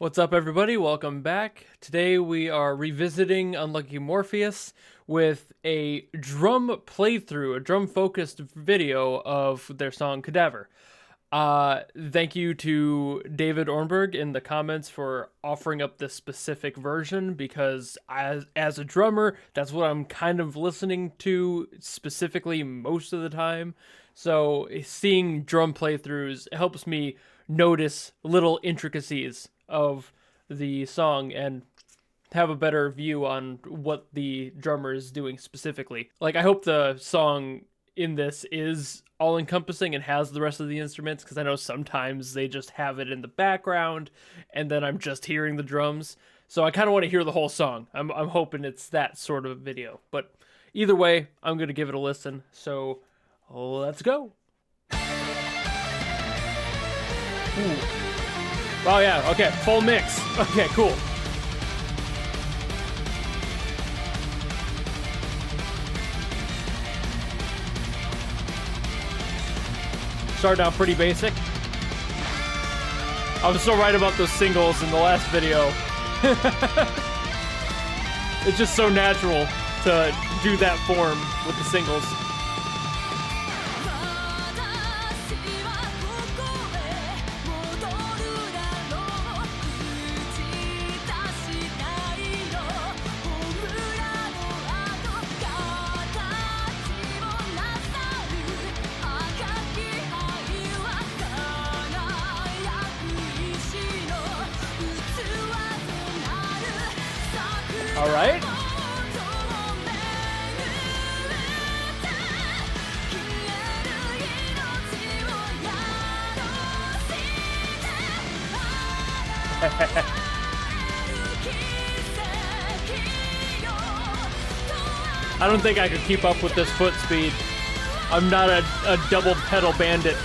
What's up, everybody? Welcome back. Today we are revisiting Unlucky Morpheus with a drum playthrough, a drum-focused video of their song Cadaver. Thank you to David Ornberg in the comments for offering up this specific version, because as a drummer, that's what I'm kind of listening to specifically most of the time. So seeing drum playthroughs helps me notice little intricacies of the song and have a better view on what the drummer is doing specifically. Like, I hope the song in this is all-encompassing and has the rest of the instruments, because I know sometimes they just have it in the background and then I'm just hearing the drums. So I kind of want to hear the whole song. I'm hoping it's that sort of video. But either way, I'm going to give it a listen. So let's go. Ooh. Oh yeah, okay, full mix. Okay, cool. Starting out pretty basic. I was so right about those singles in the last video. It's just so natural to do that form with the singles. All right. I don't think I could keep up with this foot speed. I'm not a double pedal bandit.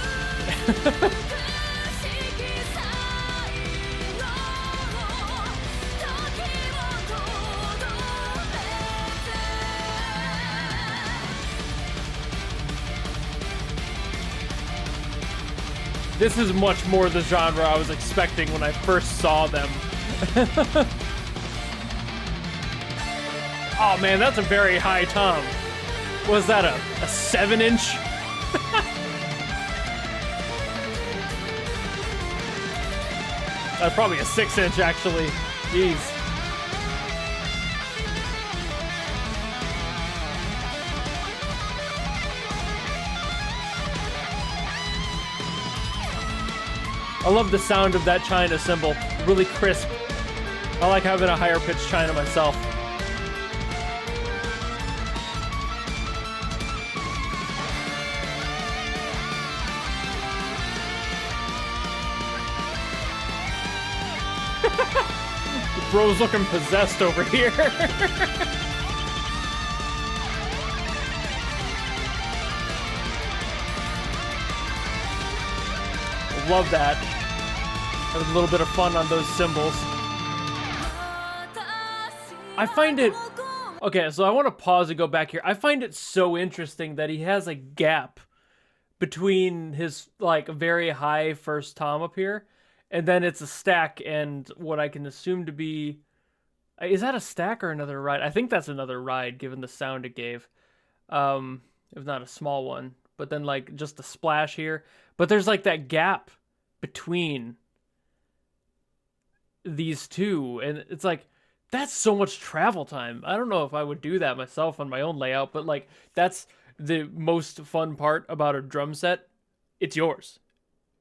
This is much more the genre I was expecting when I first saw them. Oh man, that's a very high tom. Was that a 7-inch? That's probably a 6-inch actually. Jeez. I love the sound of that China cymbal. Really crisp. I like having a higher pitched China myself. The bro's looking possessed over here. Love that. Have a little bit of fun on those cymbals. I find it... Okay, so I want to pause and go back here. I find it so interesting that he has a gap between his, like, very high first tom up here, and then it's a stack and what I can assume to be... Is that a stack or another ride? I think that's another ride, given the sound it gave. If not a small one. But then, like, just a splash here. But there's, like, that gap between these two, and it's like, that's so much travel time. I don't know if I would do that myself on my own layout, but, like, that's the most fun part about a drum set. It's yours.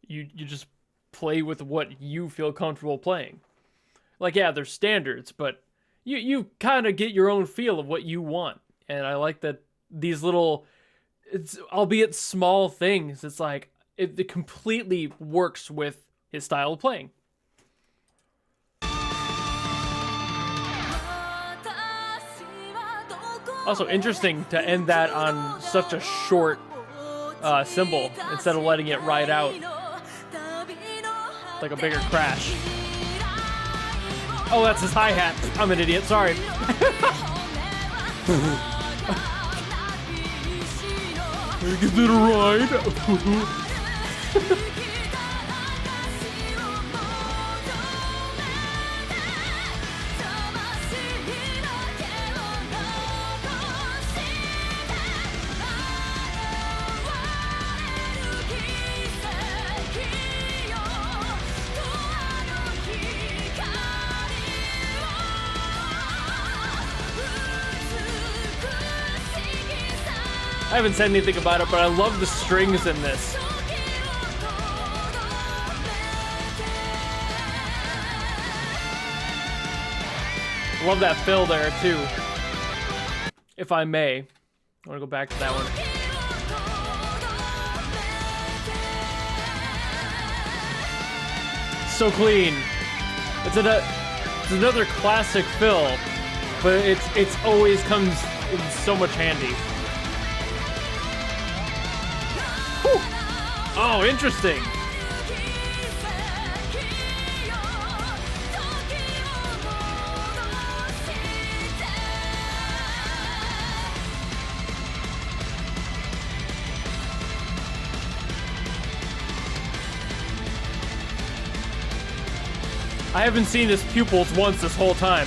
You just play with what you feel comfortable playing. Like, yeah, there's standards, but you kind of get your own feel of what you want. And I like that these little... It's albeit small things. It's like it completely works with his style of playing. Also interesting to end that on such a short cymbal instead of letting it ride out like a bigger crash. Oh, that's his hi-hat. I'm an idiot. Sorry. Is it a ride? I haven't said anything about it, but I love the strings in this. Love that fill there too. If I may, I want to go back to that one. So clean. It's another classic fill, but it's always comes in so much handy. Whew. Oh, interesting. I haven't seen his pupils once this whole time.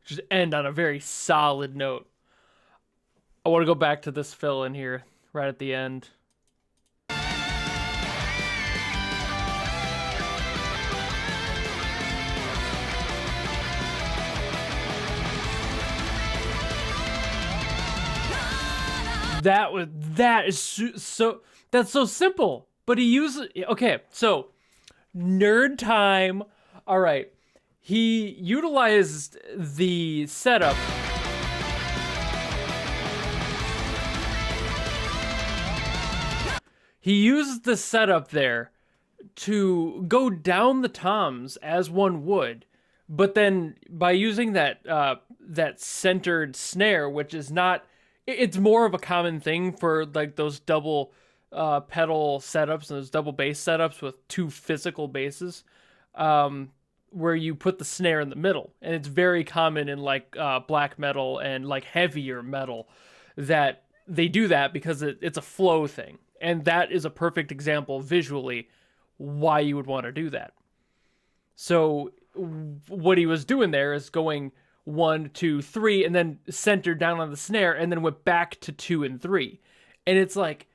Just end on a very solid note. I want to go back to this fill in here, right at the end. That's so simple, but he uses, okay, so nerd time. All right, he utilized the setup. He used the setup there to go down the toms as one would, but then by using that that centered snare, which is not, it's more of a common thing for like those double pedal setups and those double bass setups with two physical basses, where you put the snare in the middle, and it's very common in like black metal and like heavier metal that they do that because it's a flow thing, and that is a perfect example visually why you would want to do that. So what he was doing there is going 1, 2, 3, and then centered down on the snare, and then went back to 2 and 3, and it's like,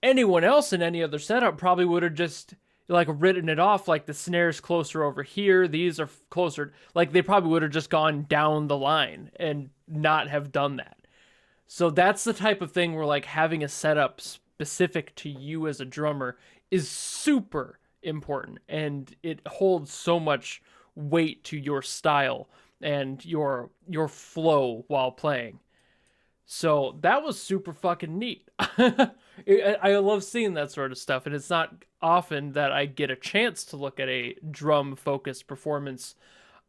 anyone else in any other setup probably would have just like written it off like the snare's closer over here, these are closer, like they probably would have just gone down the line and not have done that. So that's the type of thing where like having a setup specific to you as a drummer is super important, and it holds so much weight to your style and your flow while playing. So that was super fucking neat. I love seeing that sort of stuff, and it's not often that I get a chance to look at a drum-focused performance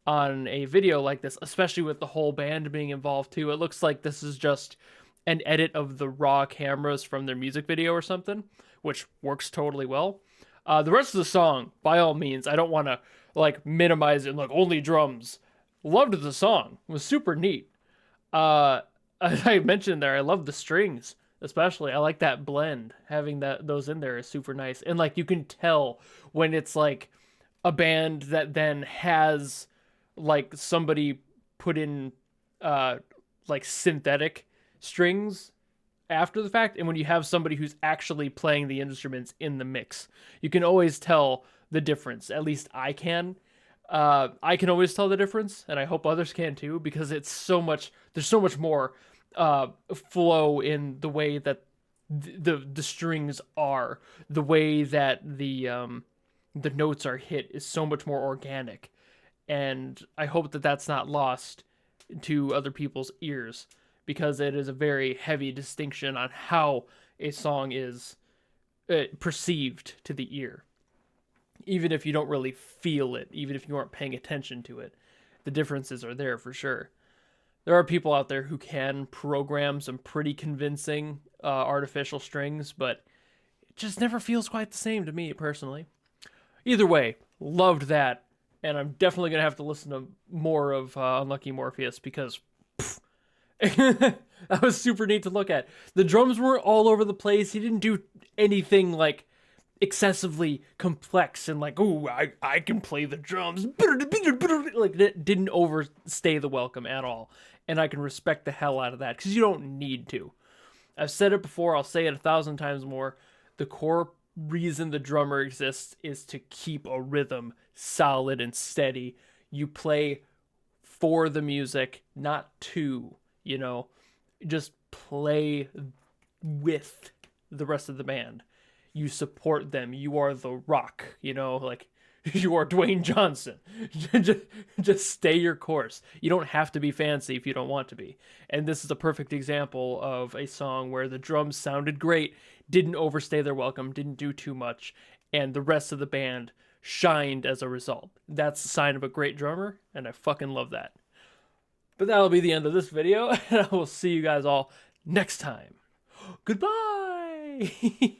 on a video like this, especially with the whole band being involved too. It looks like this is just an edit of the raw cameras from their music video or something, which works totally well. The rest of the song, by all means, I don't want to like minimize it, like only drums. Loved the song. It was super neat. As I mentioned there, I love the strings, especially. I like that blend. Having those in there is super nice. And like you can tell when it's like a band that then has like somebody put in like synthetic strings after the fact, and when you have somebody who's actually playing the instruments in the mix. You can always tell the difference. At least I can. I can always tell the difference, and I hope others can too, because it's so much, there's so much more flow in the way that the strings are, the way that the notes are hit is so much more organic, and I hope that that's not lost to other people's ears, because it is a very heavy distinction on how a song is perceived to the ear. Even if you don't really feel it, even if you aren't paying attention to it, the differences are there for sure. There are people out there who can program some pretty convincing artificial strings, but it just never feels quite the same to me personally. Either way, loved that, and I'm definitely going to have to listen to more of Unlucky Morpheus, because that was super neat to look at. The drums weren't all over the place. He didn't do anything like excessively complex and like, oh, I can play the drums. Like, that didn't overstay the welcome at all. And I can respect the hell out of that, because you don't need to. I've said it before, I'll say it 1,000 times more. The core reason the drummer exists is to keep a rhythm solid and steady. You play for the music, not to, you know, just play with the rest of the band. You support them. You are the Rock, you know, like you are Dwayne Johnson. Just stay your course. You don't have to be fancy if you don't want to be. And this is a perfect example of a song where the drums sounded great, didn't overstay their welcome, didn't do too much, and the rest of the band shined as a result. That's a sign of a great drummer, and I fucking love that. But that'll be the end of this video, and I will see you guys all next time. Goodbye!